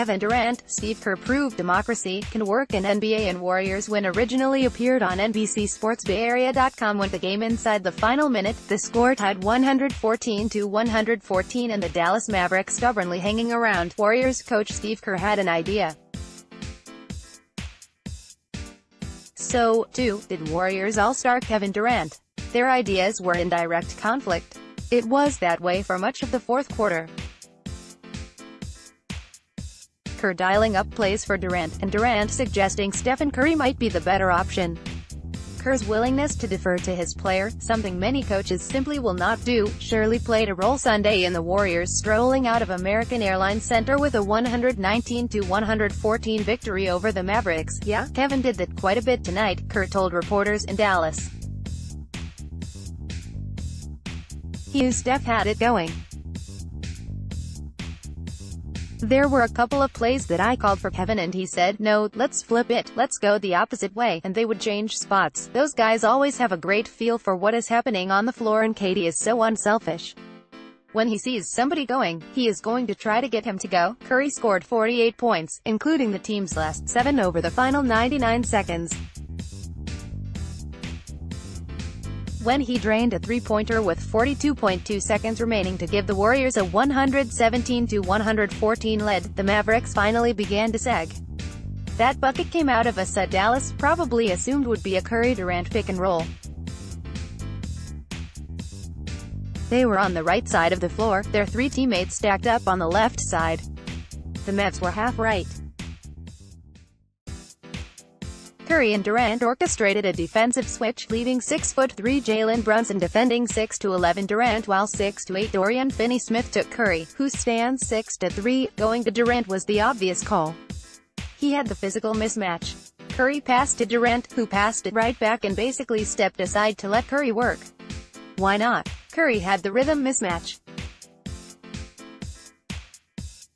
Kevin Durant, Steve Kerr proved democracy can work in NBA and Warriors win originally appeared on nbcsportsbayarea.com with the game inside the final minute. The score tied 114-114 and the Dallas Mavericks stubbornly hanging around. Warriors coach Steve Kerr had an idea. So, too, did Warriors All-Star Kevin Durant. Their ideas were in direct conflict. It was that way for much of the fourth quarter. Kerr dialing up plays for Durant, and Durant suggesting Stephen Curry might be the better option. Kerr's willingness to defer to his player, something many coaches simply will not do, surely played a role Sunday in the Warriors strolling out of American Airlines Center with a 119-114 victory over the Mavericks. Yeah, Kevin did that quite a bit tonight, Kerr told reporters in Dallas. He knew Steph had it going. There were a couple of plays that I called for Kevin and he said, no, let's flip it, let's go the opposite way, and they would change spots. Those guys always have a great feel for what is happening on the floor and KD is so unselfish. When he sees somebody going, he is going to try to get him to go. Curry scored 48 points, including the team's last 7 over the final 99 seconds. When he drained a three-pointer with 42.2 seconds remaining to give the Warriors a 117-114 lead, the Mavericks finally began to sag. That bucket came out of a set Dallas probably assumed would be a Curry-Durant pick-and-roll. They were on the right side of the floor, their three teammates stacked up on the left side. The Mavs were half right. Curry and Durant orchestrated a defensive switch, leaving 6'3" Jalen Brunson defending 6'11" Durant while 6'8" Dorian Finney-Smith took Curry, who stands 6'3". Going to Durant was the obvious call. He had the physical mismatch. Curry passed to Durant, who passed it right back and basically stepped aside to let Curry work. Why not? Curry had the rhythm mismatch.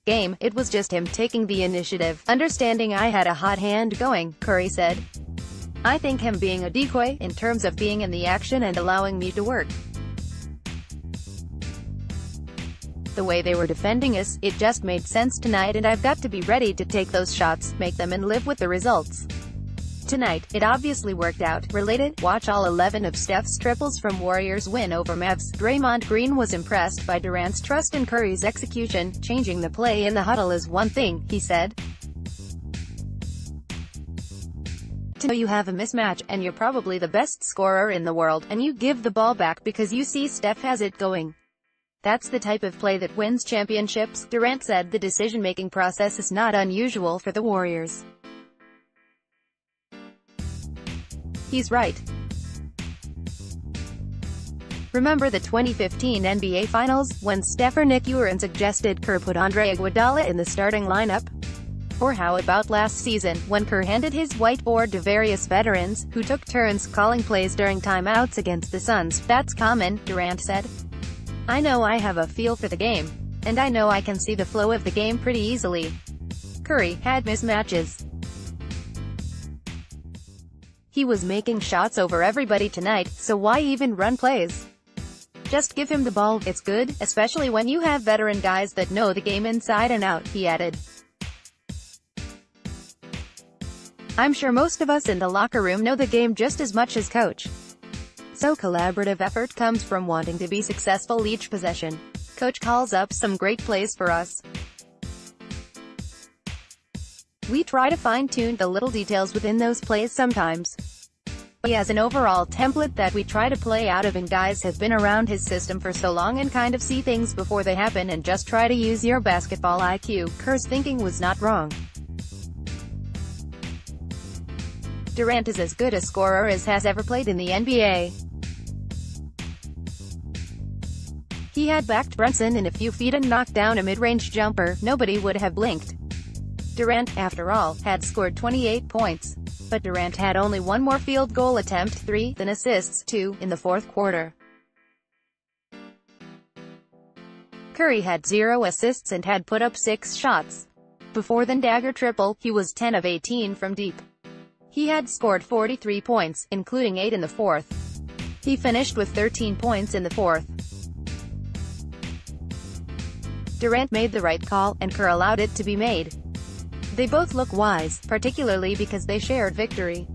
It was just him taking the initiative, understanding I had a hot hand going, Curry said. I think him being a decoy, in terms of being in the action and allowing me to work. The way they were defending us, it just made sense tonight and I've got to be ready to take those shots, make them and live with the results. Tonight, it obviously worked out. Related, watch all 11 of Steph's triples from Warriors' win over Mavs. Draymond Green was impressed by Durant's trust in Curry's execution. Changing the play in the huddle is one thing, he said. To know you have a mismatch, and you're probably the best scorer in the world, and you give the ball back because you see Steph has it going. That's the type of play that wins championships, Durant said. The decision-making process is not unusual for the Warriors. He's right. Remember the 2015 NBA Finals, when Steph or Nick Uren suggested Kerr put Andre Iguodala in the starting lineup? Or how about last season, when Kerr handed his whiteboard to various veterans, who took turns calling plays during timeouts against the Suns? That's common, Durant said. I know I have a feel for the game. And I know I can see the flow of the game pretty easily. Curry had mismatches. He was making shots over everybody tonight, so why even run plays? Just give him the ball, it's good, especially when you have veteran guys that know the game inside and out, he added. I'm sure most of us in the locker room know the game just as much as coach. So collaborative effort comes from wanting to be successful each possession. Coach calls up some great plays for us. We try to fine-tune the little details within those plays sometimes. He has an overall template that we try to play out of, and guys have been around his system for so long and kind of see things before they happen and just try to use your basketball IQ. Kerr's thinking was not wrong. Durant is as good a scorer as has ever played in the NBA. He had backed Brunson in a few feet and knocked down a mid-range jumper. Nobody would have blinked. Durant, after all, had scored 28 points. But Durant had only one more field goal attempt, 3, than assists, 2, in the fourth quarter. Curry had 0 assists and had put up 6 shots. Before the dagger triple, he was 10 of 18 from deep. He had scored 43 points, including 8 in the fourth. He finished with 13 points in the fourth. Durant made the right call, and Kerr allowed it to be made. They both look wise, particularly because they shared victory.